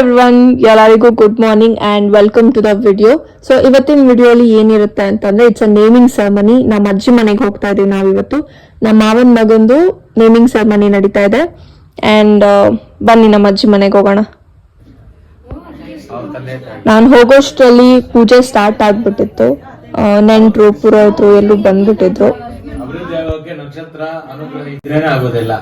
Everyone, ಎಲ್ಲರಿಗೂ good morning and welcome to the video. So ಇವತ್ತಿನ ವಿಡಿಯೋಲಿ ಏನಿರುತ್ತೆ ಅಂತಂದ್ರೆ ಇಟ್ಸ್ ಅ ನೇಮಿಂಗ್ ಸೆರೆಮನಿ. ನಮ್ಮ ಅಜ್ಜಿ ಮನೆಗೆ ಹೋಗ್ತಾ ಇದೀವಿ ನಾವಿವತ್ತು. ನಮ್ಮ ಮಾವನ ಮಗಂದು ನೇಮಿಂಗ್ ಸೆರೆಮನಿ ನಡೀತಾ ಇದೆ ಅಂಡ್ ಬನ್ನಿ ನಮ್ಮ ಅಜ್ಜಿ ಮನೆಗೆ ಹೋಗೋಣ. ನಾನು ಹೋಗೋಷ್ಟರಲ್ಲಿ ಪೂಜೆ ಸ್ಟಾರ್ಟ್ ಆಗ್ಬಿಟ್ಟಿತ್ತು. ನೆಂಟ್ರು ಪುರೋಹಿತರು ಎಲ್ಲೂ ಬಂದ್ಬಿಟ್ಟಿದ್ರು. ನಕ್ಷತ್ರ ಅನುಗ್ರಹ ಇದ್ರೇನೆ ಆಗೋದಿಲ್ಲ.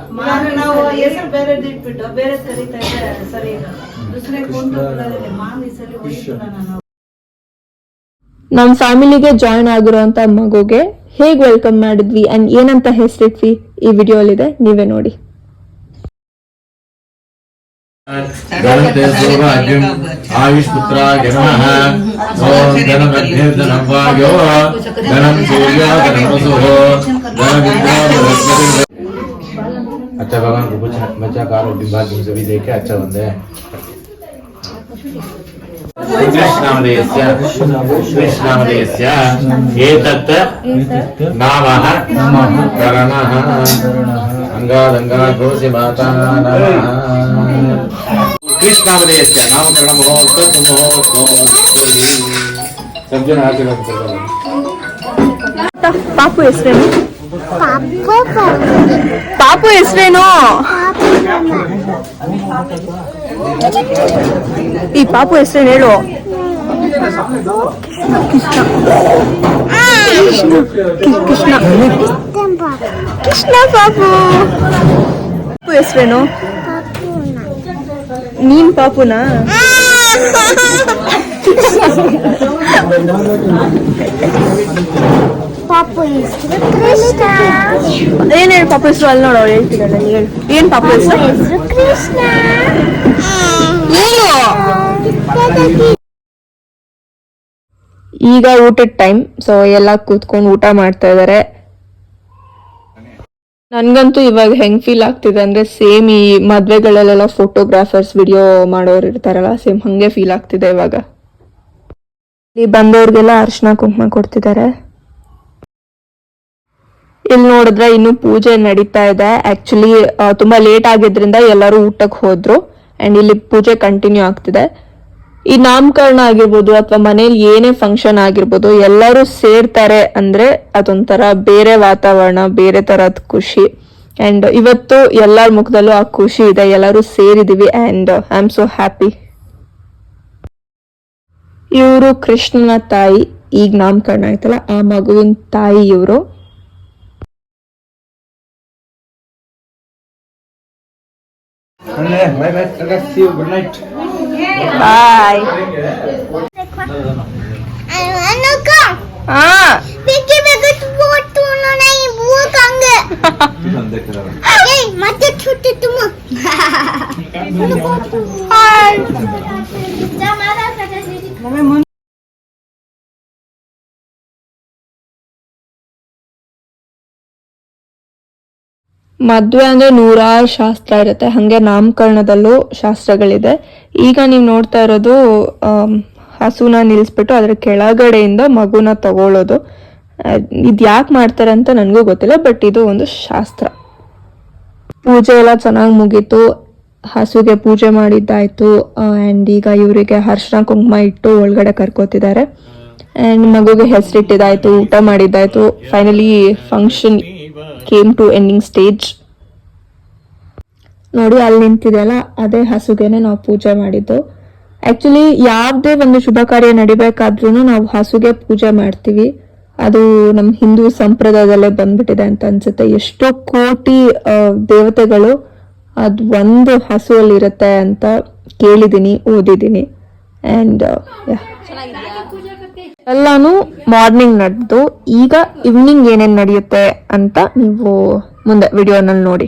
ನಮ್ ಫ್ಯಾಮಿಲಿಗೆ ಜಾಯಿನ್ ಆಗಿರೋಂತ ಮಗುಗೆ ಹೇಗ್ ವೆಲ್ಕಮ್ ಮಾಡಿದ್ವಿ ಅಂಡ್ ಏನಂತ ಹೆಸರಿಟ್ವಿ ಈ ವಿಡಿಯೋಲಿದೆ, ನೀವೇ ನೋಡಿ. ಆಯುಷ್ ಪುತ್ರ ಗಣಃ ಓಂ ಗಣಮಧ್ಯರ್ಧನವಾಯೋ ಗಣಂ ಸೂರ್ಯ ಗಣಮಸುಹೋ अच्छा भगवान को कुछ बच्चा का आरोग्य भाग्य सभी देखे अच्छा बंदे कृष्णामदेयस्य एतत् नामः करणः अंगादंगा घोषि माता नमः कृष्णामदेयस्य नामकरण मुहूर्त सब जन आशीर्वाद करते ಪಾಪು ಹೆಸರೇನು? ಪಾಪು ಹೆಸರೇನು? ಈ ಪಾಪು ಹೆಸರೇನು ಹೇಳು. ಕೃಷ್ಣ ಕೃಷ್ಣ ಪಾಪು. ಪಾಪು ಹೆಸರೇನು? ನೀನ್ ಪಾಪುನಾ? ಪಾಪು ಹೆಸರು ಕೃಷ್ಣ. ಏನ್ ಹೇಳಿ ಪಾಪು ಹೆಸರು? ಅಲ್ಲಿ ನೋಡೋ ಹೇಳ್ತಿರಲ್ಲ, ಹೇಳು ಏನ್ ಪಾಪು ಹೆಸರು? ಕೃಷ್ಣ. ಈಗ ಊಟದ ಟೈಮ್. ಸೊ ಎಲ್ಲ ಕೂತ್ಕೊಂಡು ಊಟ ಮಾಡ್ತಾ ಇದಾರೆ. ನನ್ಗಂತೂ ಇವಾಗ ಹೆಂಗ್ ಫೀಲ್ ಆಗ್ತಿದೆ ಅಂದ್ರೆ ಸೇಮ್ ಈ ಮದ್ವೆಗಳಲ್ಲೆಲ್ಲ ಫೋಟೋಗ್ರಾಫರ್ಸ್ ವಿಡಿಯೋ ಮಾಡೋರು ಇರ್ತಾರಲ್ಲ, ಸೇಮ್ ಹಂಗೆ ಫೀಲ್ ಆಗ್ತಿದೆ ಇವಾಗ. ಇಲ್ಲಿ ಬಂದವ್ರಿಗೆಲ್ಲ ಅರಿಶಿನ ಕುಂಕುಮ ಕೊಡ್ತಿದ್ದಾರೆ. ಇಲ್ಲಿ ನೋಡಿದ್ರೆ ಇನ್ನು ಪೂಜೆ ನಡೀತಾ ಇದೆ. ಆಕ್ಚುಲಿ ತುಂಬಾ ಲೇಟ್ ಆಗಿದ್ರಿಂದ ಎಲ್ಲರೂ ಊಟಕ್ಕೆ ಹೋದ್ರು ಅಂಡ್ ಇಲ್ಲಿ ಪೂಜೆ ಕಂಟಿನ್ಯೂ ಆಗ್ತಿದೆ. ಈ ನಾಮಕರಣ ಆಗಿರ್ಬೋದು ಅಥವಾ ಮನೇಲಿ ಏನೇ ಫಂಕ್ಷನ್ ಆಗಿರ್ಬೋದು, ಎಲ್ಲರೂ ಸೇರ್ತಾರೆ ಅಂದ್ರೆ ಅದೊಂಥರ ಬೇರೆ ವಾತಾವರಣ, ಬೇರೆ ತರದ್ ಖುಷಿ. ಅಂಡ್ ಇವತ್ತು ಎಲ್ಲರ ಮುಖದಲ್ಲೂ ಆ ಖುಷಿ ಇದೆ. ಎಲ್ಲರೂ ಸೇರಿದೀವಿ and I am so happy. ಇವರು ಕೃಷ್ಣನ ತಾಯಿ, ಈಗ ನಾಮಕರಣ ಆಯ್ತಲ್ಲ ಆ ಮಗುವಿನ ತಾಯಿ ಇವರು. ಬಾಯ್. ಮತ್ತೆ छुट्टी तुम ಮದ್ವೆ ಅಂದ್ರೆ ನೂರಾರು ಶಾಸ್ತ್ರ ಇರುತ್ತೆ, ಹಂಗೆ ನಾಮಕರಣದಲ್ಲೂ ಶಾಸ್ತ್ರಗಳಿದೆ. ಈಗ ನೀವು ನೋಡ್ತಾ ಇರೋದು ಹಸುನ ನಿಲ್ಲಿಸ್ಬಿಟ್ಟು ಅದ್ರ ಕೆಳಗಡೆಯಿಂದ ಮಗುನ ತಗೊಳ್ಳೋದು. ಇದು ಯಾಕೆ ಮಾಡ್ತಾರೆ ಅಂತ ನನಗೂ ಗೊತ್ತಿಲ್ಲ, ಬಟ್ ಇದು ಒಂದು ಶಾಸ್ತ್ರ. ಪೂಜೆ ಎಲ್ಲ ಚೆನ್ನಾಗಿ ಮುಗೀತು. ಹಸುಗೆ ಪೂಜೆ ಮಾಡಿದ್ದಾಯ್ತು ಆ್ಯಂಡ್ ಈಗ ಇವರಿಗೆ ಅರಿಶಿನ ಕುಂಕುಮ ಇಟ್ಟು ಒಳಗಡೆ ಕರ್ಕೋತಿದ್ದಾರೆ ಆ್ಯಂಡ್ ಮಗುಗೆ ಹೆಸರಿಟ್ಟಿದ್ದಾಯ್ತು, ಊಟ ಮಾಡಿದ್ದಾಯ್ತು. Finally function came to ending stage. ನೋಡಿ ಅಲ್ಲಿ ನಿಂತಿದೆಯಲ್ಲ, ಅದೇ ಹಸುಗೆನೆ ನಾವು ಪೂಜೆ ಮಾಡಿದ್ದು. ಆಕ್ಚುಲಿ ಯಾವುದೇ ಒಂದು ಶುಭ ಕಾರ್ಯ ನಡಿಬೇಕಾದ್ರೂ ನಾವು ಹಸುಗೆ ಪೂಜೆ ಮಾಡ್ತೀವಿ. ಅದು ನಮ್ಮ ಹಿಂದೂ ಸಂಪ್ರದಾಯದಲ್ಲೇ ಬಂದ್ಬಿಟ್ಟಿದೆ ಅಂತ ಅನ್ಸುತ್ತೆ. ಎಷ್ಟೋ ಕೋಟಿ ದೇವತೆಗಳು ಅದು ಒಂದು ಹಸುವಲ್ಲಿ ಇರುತ್ತೆ ಅಂತ ಕೇಳಿದ್ದೀನಿ, ಓದಿದ್ದೀನಿ. ಅಂಡ್ ಎಲ್ಲಾನು ಮಾರ್ನಿಂಗ್ ನಡೆದು ಈಗ ಈವ್ನಿಂಗ್ ಏನೇನ್ ನಡೆಯುತ್ತೆ ಅಂತ ನೀವು ಮುಂದೆ ವಿಡಿಯೋನಲ್ಲಿ ನೋಡಿ.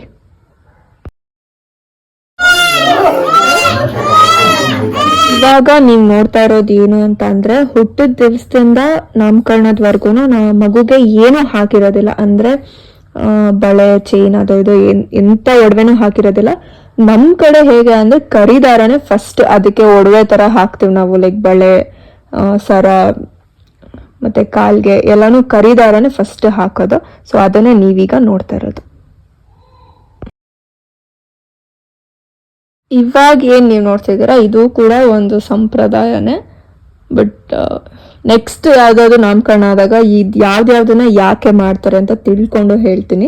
ಇವಾಗ ನೀವು ನೋಡ್ತಾ ಇರೋದು ಏನು ಅಂತ ಅಂದ್ರೆ, ಹುಟ್ಟಿದ ದಿವಸದಿಂದ ನಾಮಕರಣದವರೆಗೂ ನಾವು ಮಗುಗೆ ಏನೂ ಹಾಕಿರೋದಿಲ್ಲ. ಅಂದ್ರೆ ಬಳೆ, ಚೈನ್, ಅದು ಇದು ಎಂತ ಒಡವೆನೂ ಹಾಕಿರೋದಿಲ್ಲ. ನಮ್ ಕಡೆ ಹೇಗೆ ಅಂದ್ರೆ ಕರಿದಾರನೇ ಫಸ್ಟ್ ಅದಕ್ಕೆ ಒಡವೆ ತರ ಹಾಕ್ತಿವಿ ನಾವು. ಲೈಕ್ ಬಳೆ, ಸರ ಮತ್ತೆ ಕಾಲ್ಗೆ ಎಲ್ಲಾನು ಕರಿದಾರನೇ ಫಸ್ಟ್ ಹಾಕೋದು. ಸೊ ಅದನ್ನೇ ನೀವೀಗ ನೋಡ್ತಾ ಇರೋದು. ಇವಾಗ ಏನು ನೀವು ನೋಡ್ತಿದ್ದೀರಾ ಇದು ಕೂಡ ಒಂದು ಸಂಪ್ರದಾಯನೇ. ಬಟ್ ನೆಕ್ಸ್ಟ್ ಯಾವುದಾದ್ರು ನಾಮಕರಣ ಆದಾಗ ಇದು ಯಾವ್ದ್ಯಾವ್ದನ್ನ ಯಾಕೆ ಮಾಡ್ತಾರೆ ಅಂತ ತಿಳ್ಕೊಂಡು ಹೇಳ್ತೀನಿ.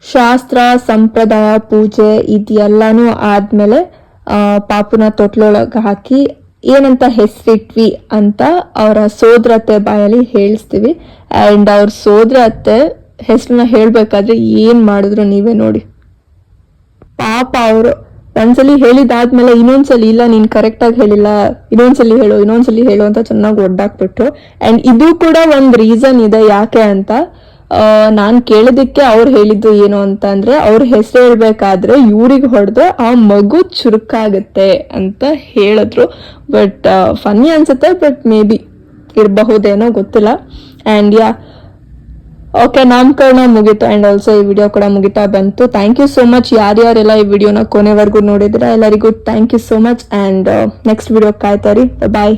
ಶಾಸ್ತ್ರ ಸಂಪ್ರದಾಯ ಪೂಜೆ ಇದೆಲ್ಲಾನು ಆದ್ಮೇಲೆ ಪಾಪುನ ತೊಟ್ಲೊಳಗೆ ಹಾಕಿ ಏನಂತ ಹೆಸರಿಟ್ವಿ ಅಂತ ಅವರ ಸೋದರತ್ತೆ ಬಾಯಲ್ಲಿ ಹೇಳಿಸ್ತೀವಿ. ಆ್ಯಂಡ್ ಅವ್ರ ಸೋದರತ್ತೆ ಹೆಸರನ್ನ ಹೇಳ್ಬೇಕಾದ್ರೆ ಏನು ಮಾಡಿದ್ರು ನೀವೇ ನೋಡಿ. ಪಾಪ ಅವರು ಒಂದ್ಸಲಿ ಹೇಳಿದಾದ್ಮೇಲೆ ಇನ್ನೊಂದ್ಸಲಿ ಇಲ್ಲ ನೀನು ಕರೆಕ್ಟಾಗಿ ಹೇಳಿಲ್ಲ, ಇನ್ನೊಂದ್ಸಲಿ ಹೇಳು ಅಂತ ಚೆನ್ನಾಗಿ ಒಡ್ಡಾಕ್ಬಿಟ್ರು. ಆ್ಯಂಡ್ ಇದು ಕೂಡ ಒಂದು ರೀಸನ್ ಇದೆ ಯಾಕೆ ಅಂತ. ನಾನು ಕೇಳಿದಕ್ಕೆ ಅವ್ರು ಹೇಳಿದ್ದು ಏನು ಅಂತ ಅಂದ್ರೆ ಅವ್ರ ಹೆಸರು ಹೇಳ್ಬೇಕಾದ್ರೆ ಇವ್ರಿಗೆ ಹೊಡೆದು ಆ ಮಗು ಚುರುಕಾಗುತ್ತೆ ಅಂತ ಹೇಳಿದ್ರು. ಬಟ್ ಫನ್ನಿ ಅನ್ಸುತ್ತೆ, ಬಟ್ ಮೇ ಬಿ ಇರಬಹುದೇನೋ ಗೊತ್ತಿಲ್ಲ. ಆ್ಯಂಡ್ ಓಕೆ, ನಾಮಕರಣ ಮುಗೀತು ಆ್ಯಂಡ್ ಆಲ್ಸೋ ಈ ವಿಡಿಯೋ ಕೂಡ ಮುಗಿತಾ ಬಂತು. ಥ್ಯಾಂಕ್ ಯು ಸೋ ಮಚ್ ಯಾರ್ಯಾರೆಲ್ಲ ಈ ವಿಡಿಯೋನ ಕೊನೆವರೆಗೂ ನೋಡಿದ್ರೆ ಎಲ್ಲರಿಗೂ thank you so much. And next video ಕಾಯ್ತಾರಿ. ಬಾಯ್.